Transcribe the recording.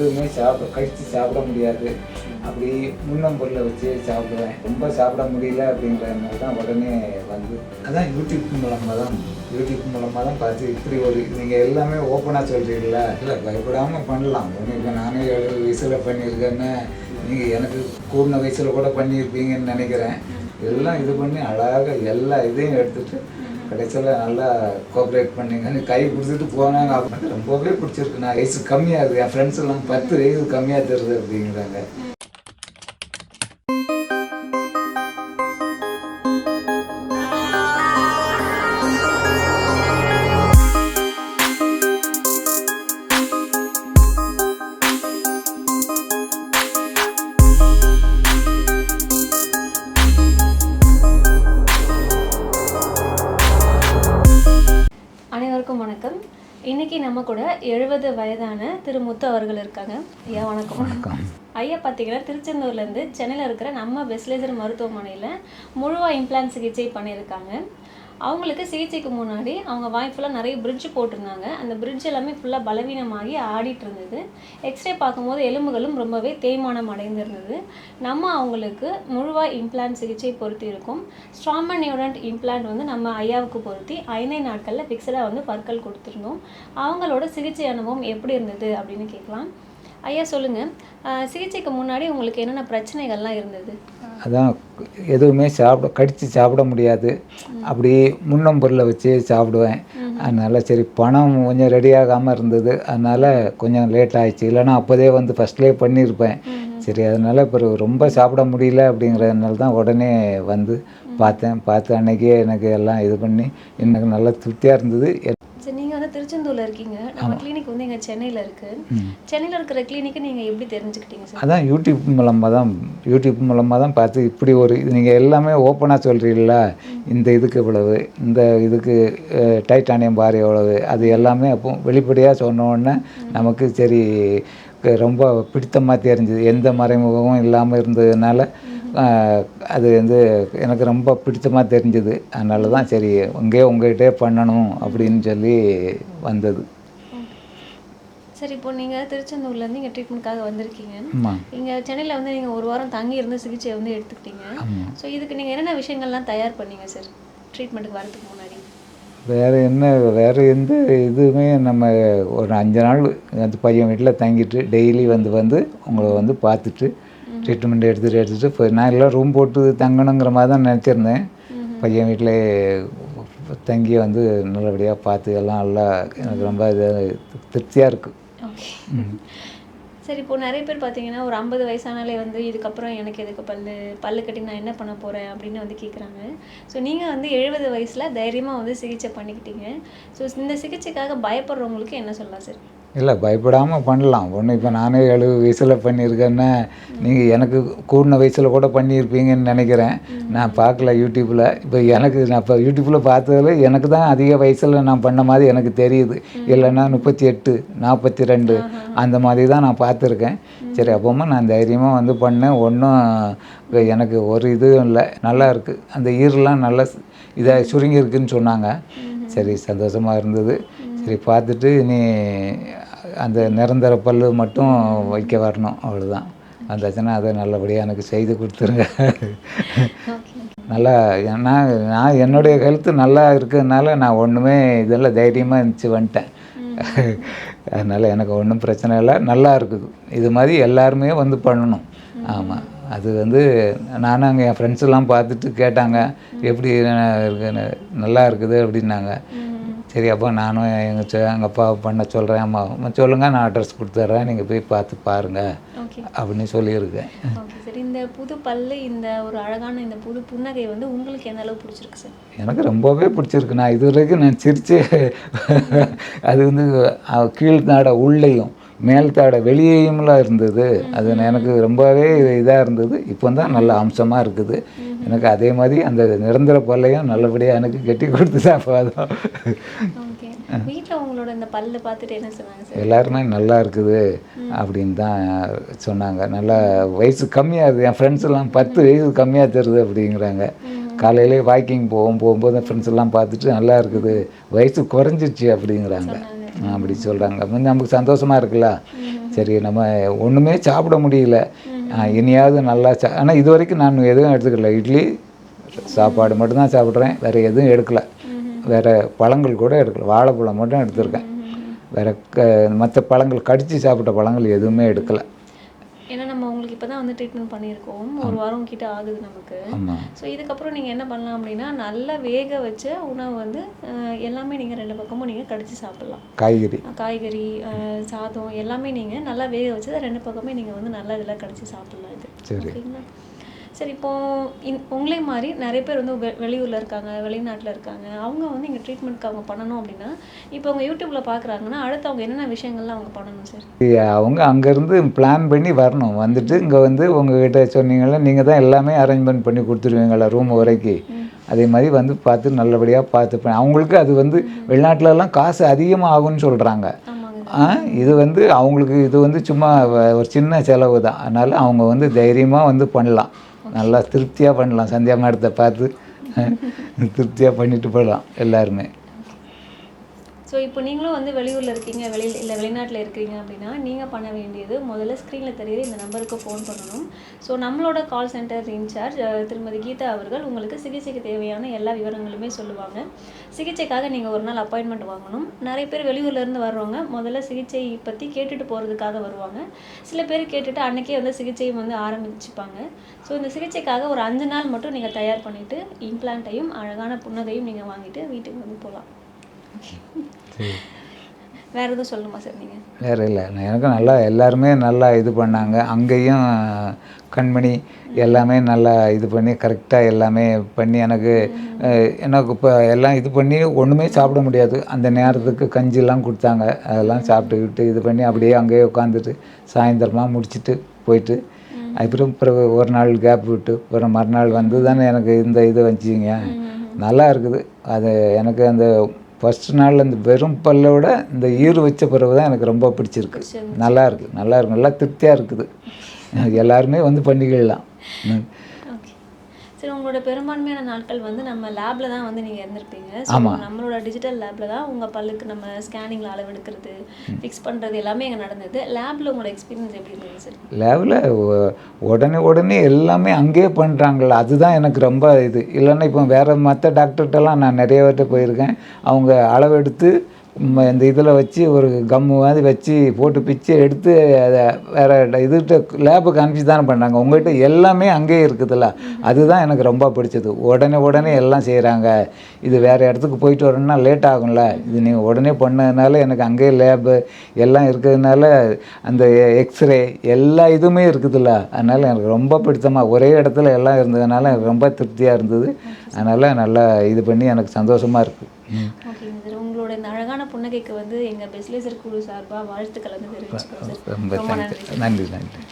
எதுவுமே கடித்து சாப்பிட முடியாது. அப்படி முன்னம்பொருளை வச்சு சாப்பிடுவேன். ரொம்ப சாப்பிட முடியல அப்படிங்கிறதுனால தான் உடனே வந்து அதான் யூடியூப் மூலமாக தான் பார்த்து இப்படி ஒரு நீங்கள் எல்லாமே ஓப்பனாக சொல்கிறீங்களா? இல்லை பயப்படாமல் பண்ணலாம். ஒன்று இப்போ நானே 70 வயசில் பண்ணியிருக்கேன்னு நீங்கள் எனக்கு கூடின வயசில் கூட பண்ணியிருப்பீங்கன்னு நினைக்கிறேன். எல்லாம் இது பண்ணி அழகாக எல்லா இதையும் எடுத்துகிட்டு கடைசியில் நல்லா கோஆப்ரேட் பண்ணிங்கன்னு கை பிடிச்சிட்டு போனாங்க. அப்போ ரொம்பவே பிடிச்சிருக்கு. நான் வயசு கம்மியாக இருக்குது, என் ஃப்ரெண்ட்ஸ் எல்லாம் 10 வயசு கம்மியாக தருது அப்படிங்கிறாங்க. அனைவருக்கும் வணக்கம். இன்னைக்கு நம்ம கூட 70 வயதான திரு முத்து அவர்கள் இருக்காங்க. ஐயா வணக்கம். வணக்கம். ஐயா பார்த்தீங்கன்னா திருச்செந்தூர்லேருந்து சென்னையில் இருக்கிற நம்ம பெஸ்ட்லேசர் மருத்துவமனையில் முழுவா இம்ப்ளான்ட் சிகிச்சை பண்ணியிருக்காங்க. அவங்களுக்கு சிகிச்சைக்கு முன்னாடி அவங்க வாய் ஃபுல்லாக நிறைய பிரிட்ஜ் போட்டிருந்தாங்க. அந்த பிரிட்ஜ் எல்லாமே ஃபுல்லாக பலவீனமாகி ஆடிட்டு இருந்தது. எக்ஸ்ரே பார்க்கும்போது எலும்புகளும் ரொம்பவே தேய்மானம் அடைந்திருந்தது. நம்ம அவங்களுக்கு முழுவா இம்ப்ளான்ட் சிகிச்சை பொருத்தி இருக்கும். ஸ்ட்ராமன் நியூரண்ட் இம்ப்ளான்ட் வந்து நம்ம ஐயாவுக்கு பொருத்தி 5 நாட்களில் ஃபிக்ஸடாக வந்து பற்கள் கொடுத்துருந்தோம். அவங்களோட சிகிச்சை அனுபவம் எப்படி இருந்தது அப்படின்னு கேட்கலாம். ஐயா சொல்லுங்கள், சிகிச்சைக்கு முன்னாடி உங்களுக்கு என்னென்ன பிரச்சனைகள்லாம் இருந்தது? அதான் எதுவுமே கடித்து சாப்பிட முடியாது. அப்படி முன்னம்பொருளை வச்சு சாப்பிடுவேன். அதனால் சரி பணம் கொஞ்சம் ரெடியாகாமல் இருந்தது. அதனால் கொஞ்சம் லேட் ஆகிடுச்சு. இல்லைனா அப்போதே வந்து ஃபஸ்ட்லேயே பண்ணியிருப்பேன். சரி அதனால் இப்போ ரொம்ப சாப்பிட முடியல அப்படிங்கிறதுனால தான் உடனே வந்து பார்த்து அன்றைக்கே எனக்கு எல்லாம் இது பண்ணி எனக்கு நல்லா திருப்தியாக இருந்தது. சரி, நீங்கள் வந்து திருச்செந்தூரில் இருக்கீங்க. நம்ம கிளினிக் வந்து இங்கே சென்னையில் இருக்குது. சென்னையில் இருக்கிற கிளினிக்கை நீங்கள் எப்படி தெரிஞ்சுக்கிட்டீங்க சார்? அதான் யூடியூப் மூலமாக தான் பார்த்து இப்படி ஒரு நீங்கள் எல்லாமே ஓப்பனாக சொல்கிறீங்களா? இந்த இதுக்கு இவ்வளவு, இந்த இதுக்கு டைட்டானியம் பார் எவ்வளவு, அது எல்லாமே அப்போ வெளிப்படையாக சொன்னோன்னே நமக்கு சரி ரொம்ப பிடித்தமாக தெரிஞ்சுது. எந்த மறைமுகமும் இல்லாமல் இருந்ததுனால அது வந்து எனக்கு ரொம்ப பிடித்தமாக தெரிஞ்சுது. அதனால தான் சரி உங்கள்கிட்டே பண்ணணும் அப்படின்னு சொல்லி வந்தது. சரி, இப்போ நீங்கள் திருச்செந்தூர்லேருந்து இங்கே ட்ரீட்மெண்ட்காக வந்திருக்கீங்க. இங்கே சென்னையில் வந்து நீங்கள் ஒரு வாரம் தங்கி இருந்து சிகிச்சையை வந்து எடுத்துக்கிட்டீங்க. ஸோ இதுக்கு நீங்கள் என்னென்ன விஷயங்கள்லாம் தயார் பண்ணீங்க சார் ட்ரீட்மெண்ட்டுக்கு வரதுக்கு முன்னாடி? வேறு எந்த இதுவுமே நம்ம ஒரு 5 நாள் அந்த பையன் வீட்டில் தங்கிட்டு டெய்லி வந்து உங்களை வந்து பார்த்துட்டு ட்ரீட்மெண்ட் எடுத்துகிட்டு இப்போ நான் எல்லாம் ரூம் போட்டு தங்கணுங்கிற மாதிரி தான் நினச்சிருந்தேன். பையன் வீட்டில் தங்கி வந்து நல்லபடியாக பார்த்து எல்லாம் நல்லா எனக்கு ரொம்ப திருப்தியாக இருக்குது. சரி, இப்போது நிறைய பேர் பார்த்தீங்கன்னா ஒரு 50 வயசானாலே வந்து இதுக்கப்புறம் எனக்கு எதுக்கு பல்லு கட்டி நான் என்ன பண்ண போகிறேன் அப்படின்னு வந்து கேட்குறாங்க. ஸோ நீங்கள் வந்து 70 வயசில் தைரியமாக வந்து சிகிச்சை பண்ணிக்கிட்டீங்க. ஸோ இந்த சிகிச்சைக்காக பயப்படுறவங்களுக்கு என்ன சொல்லலாம் சார்? இல்லை பயப்படாமல் பண்ணலாம். ஒன்று இப்போ நானே 70 வயசில் பண்ணியிருக்கேன்னா நீங்கள் எனக்கு கூடின வயசில் கூட பண்ணியிருப்பீங்கன்னு நினைக்கிறேன். நான் பார்க்கல யூடியூப்பில். நான் இப்போ யூடியூப்பில் பார்த்ததில் எனக்கு தான் அதிக வயசில் நான் பண்ண மாதிரி எனக்கு தெரியுது. இல்லைன்னா 38, 42 அந்த மாதிரி தான் நான் பார்த்துருக்கேன். சரி அப்போமா நான் தைரியமாக வந்து பண்ணேன். ஒன்றும் எனக்கு ஒரு இதுவும் இல்லை, நல்லா இருக்குது. அந்த ஈரெலாம் நல்லா இதாக சுருங்கியிருக்குன்னு சொன்னாங்க. சரி சந்தோஷமாக இருந்தது. சரி பார்த்துட்டு நீ அந்த நிரந்தர பல்லு மட்டும் வைக்க வரணும், அவ்வளோதான். வந்தாச்சுன்னா அதை நல்லபடியாக எனக்கு செய்து கொடுத்துருங்க. நல்லா நான் என்னுடைய ஹெல்த்து நல்லா இருக்கிறதுனால நான் ஒன்றுமே இதெல்லாம் தைரியமாக இருந்துச்சு வந்துட்டேன். அதனால் எனக்கு ஒன்றும் பிரச்சனை இல்லை, நல்லா இருக்குது. இது மாதிரி எல்லாருமே வந்து பண்ணணும். ஆமாம், அது வந்து நானும் அங்கே என் ஃப்ரெண்ட்ஸெல்லாம் பார்த்துட்டு கேட்டாங்க எப்படி இருக்குன்னு. நல்லா இருக்குது அப்படின்னாங்க. சரி அப்போ நானும் எங்கள் அப்பா பண்ண சொல்கிறேன். அம்மா சொல்லுங்கள், நான் அட்ரஸ் கொடுத்துட்றேன், நீங்கள் போய் பார்த்து பாருங்கள் அப்படின்னு சொல்லியிருக்கேன். சரி, இந்த புது பல்லு, இந்த ஒரு அழகான இந்த புது புன்னகை வந்து உங்களுக்கு எந்த அளவு பிடிச்சிருக்கு சார்? எனக்கு ரொம்பவே பிடிச்சிருக்கு. நான் இது வரைக்கும் நான் சிரித்து அது வந்து கீழ்த்தாடை உள்ளேயும் மேல்தாடை வெளியேயும்லாம் இருந்தது. அது எனக்கு ரொம்பவே இதாக இருந்தது. இப்போ தான் நல்ல அம்சமாக இருக்குது. எனக்கு அதே மாதிரி அந்த நிரந்தர பல்லையும் நல்லபடியாக எனக்கு கட்டி கொடுத்துதான் அப்போ அதான். வீட்டில் உங்களோட இந்த பல்லு பார்த்துட்டு என்ன சொன்னாங்க சார்? எல்லாருமே நல்லா இருக்குது அப்படின்னு தான் சொன்னாங்க. நல்லா வயசு கம்மியாகுது, என் ஃப்ரெண்ட்ஸ் எல்லாம் 10 வயசு கம்மியாக தருது அப்படிங்கிறாங்க. காலையிலே வாக்கிங் போகும்போது என் ஃப்ரெண்ட்ஸ் எல்லாம் பார்த்துட்டு நல்லா இருக்குது, வயசு குறைஞ்சிச்சு அப்படிங்கிறாங்க. அப்படி சொல்கிறாங்க. நமக்கு சந்தோஷமாக இருக்குல்ல. சரி நம்ம ஒன்றுமே சாப்பிட முடியல, இனியாவது நல்லா ஆனால் இது வரைக்கும் நான் எதுவும் எடுத்துக்கல. இட்லி சாப்பாடு மட்டும்தான் சாப்பிட்றேன், வேறு எதுவும் எடுக்கலை. வேறு பழங்கள் கூட எடுக்கல, வாழைப்பழம் மட்டும் எடுத்திருக்கேன். வேறு மற்ற பழங்கள் கடித்து சாப்பிட்ட பழங்கள் எதுவுமே எடுக்கலை. ஏன்னா நம்ம உங்களுக்கு இப்போ தான் வந்து ட்ரீட்மெண்ட் பண்ணியிருக்கோம், 1 வாரம் கிட்ட ஆகுது நமக்கு. ஸோ இதுக்கப்புறம் நீங்கள் என்ன பண்ணலாம் அப்படின்னா, நல்லா வேக வச்ச உணவு வந்து எல்லாமே நீங்கள் 2 பக்கமும் நீங்கள் கடிச்சு சாப்பிட்லாம். காய்கறி சாதம் எல்லாமே நீங்கள் நல்லா வேக வச்சதை 2 பக்கமே நீங்கள் வந்து நல்லா இதெல்லாம் கடிச்சு சாப்பிட்லாம். இது ஓகேங்களா? சரி, இப்போது உங்களே மாதிரி நிறைய பேர் வந்து வெளியூரில் இருக்காங்க, வெளிநாட்டில் இருக்காங்க. அவங்க வந்து இங்கே ட்ரீட்மெண்ட்க்கு அவங்க பண்ணணும் அப்படின்னா, இப்போ அவங்க யூடியூப்பில் பார்க்குறாங்கன்னா அடுத்து அவங்க என்னென்ன விஷயங்கள்லாம் அவங்க பண்ணணும் சார்? அவங்க அங்கேருந்து பிளான் பண்ணி வரணும். வந்துட்டு இங்கே வந்து உங்ககிட்ட சொன்னீங்களா, நீங்கள் தான் எல்லாமே அரேஞ்ச்மெண்ட் பண்ணி கொடுத்துருவீங்களா ரூம் வரைக்கும். அதே மாதிரி வந்து பார்த்து நல்லபடியாக பார்த்துப்பேன். அவங்களுக்கு அது வந்து வெளிநாட்டிலலாம் காசு அதிகமாக ஆகும்னு சொல்கிறாங்க. இது வந்து அவங்களுக்கு இது வந்து சும்மா ஒரு சின்ன செலவு தான். அதனால் அவங்க வந்து தைரியமாக வந்து பண்ணலாம், நல்லா திருப்தியாக பண்ணலாம். சந்தியா மேடத்தை பார்த்து திருப்தியாக பண்ணிட்டு போகலாம் எல்லாருமே. ஸோ இப்போ நீங்களும் வந்து வெளியூரில் இருக்கீங்க, வெளிநாட்டில் இருக்கிறீங்க அப்படின்னா நீங்கள் பண்ண வேண்டியது முதல்ல ஸ்க்ரீனில் தெரியுற இந்த நம்பருக்கு ஃபோன் பண்ணணும். ஸோ நம்மளோட கால் சென்டர் இன்சார்ஜ் திருமதி கீதா அவர்கள் உங்களுக்கு சிகிச்சைக்கு தேவையான எல்லா விவரங்களுமே சொல்லுவாங்க. சிகிச்சைக்காக நீங்கள் ஒரு நாள் அப்பாயின்மெண்ட் வாங்கணும். நிறைய பேர் வெளியூர்லேருந்து வர்றவங்க முதல்ல சிகிச்சை பற்றி கேட்டுட்டு போகிறதுக்காக வருவாங்க. சில பேர் கேட்டுட்டு அன்றைக்கே வந்து சிகிச்சையும் வந்து ஆரம்பிச்சுப்பாங்க. ஸோ இந்த சிகிச்சைக்காக ஒரு 5 நாள் மட்டும் நீங்கள் தயார் பண்ணிவிட்டு இம்ப்ளான்ட்டையும் அழகான புன்னகையும் நீங்கள் வாங்கிட்டு வீட்டுக்கு வந்து போகலாம். வேறு எதுவும் சொல்லணுமா சார் நீங்கள்? வேறு இல்லை, எனக்கும் நல்லா எல்லாருமே நல்லா இது பண்ணாங்க. அங்கேயும் கண்மணி எல்லாமே நல்லா இது பண்ணி கரெக்டாக எல்லாமே பண்ணி எனக்கு இப்போ எல்லாம் இது பண்ணி ஒன்றுமே சாப்பிட முடியாது. அந்த நேரத்துக்கு கஞ்சிலாம் கொடுத்தாங்க, அதெல்லாம் சாப்பிட்டுக்கிட்டு இது பண்ணி அப்படியே அங்கேயே உட்காந்துட்டு சாயந்தரமாக முடிச்சுட்டு போயிட்டு அப்புறம் பிறகு ஒரு நாள் கேப் விட்டு அப்புறம் மறுநாள் வந்து தானே எனக்கு இந்த இது வச்சிங்க. நல்லா இருக்குது அது. எனக்கு அந்த ஃபஸ்ட்டு நாள் அந்த வெறும் பல்லோட இந்த ஈறு வச்ச பிறகு தான் எனக்கு ரொம்ப பிடிச்சிருக்கு. நல்லா இருக்குது, நல்லா திருப்தியாக இருக்குது. எல்லாருமே வந்து பண்ணிக்கலாம். சரி, உங்களோட பெரும்பான்மையான நாட்கள் வந்து நம்ம லேபில் தான் வந்து நீங்கள் இருந்திருப்பீங்க. நம்மளோட டிஜிட்டல் லேபில் தான் உங்கள் பல்லுக்கு நம்ம ஸ்கேனிங்கில் அளவெடுக்கிறது, ஃபிக்ஸ் பண்ணுறது எல்லாமே இங்கே நடந்தது. லேபில் உங்களோட எக்ஸ்பீரியன்ஸ் எப்படி இருந்தது சார்? லேபில் உடனே எல்லாமே அங்கேயே பண்ணுறாங்களா, அதுதான் எனக்கு ரொம்ப இது. இல்லைன்னா இப்போ வேறு மற்ற டாக்டர்கிட்டலாம் நான் நிறைய பேர்கிட்ட போயிருக்கேன். அவங்க அளவெடுத்து இந்த இதில் வச்சு ஒரு கம்மு மாதிரி வச்சு போட்டு பிச்சு எடுத்து அதை வேறு இதுகிட்ட லேபுக்கு அனுப்பிச்சி தானே பண்ணாங்க. உங்கள்கிட்ட எல்லாமே அங்கேயே இருக்குதுல்ல, அதுதான் எனக்கு ரொம்ப பிடிச்சது. உடனே எல்லாம் செய்கிறாங்க. இது வேறு இடத்துக்கு போயிட்டு வரணும்னா லேட் ஆகும்ல, இது நீங்கள் உடனே பண்ணதுனால எனக்கு அங்கேயே லேபு எல்லாம் இருக்கிறதுனால அந்த எக்ஸ்ரே எல்லா இதுவுமே இருக்குதுல்ல, அதனால் எனக்கு ரொம்ப பிடித்தமாக ஒரே இடத்துல எல்லாம் இருந்ததுனால எனக்கு ரொம்ப திருப்தியாக இருந்தது. அதனால் நல்லா இது பண்ணி எனக்கு சந்தோஷமாக இருக்குது. ஓகேங்க சார், உங்களோட இந்த அழகான புன்னகைக்கு வந்து எங்கள் பெஸ்லேசர் குழு சார்பாக வாழ்த்துக்களை வந்து தெரிவிச்சுக்கிறோம் சார். ரொம்ப நன்றி. நன்றி.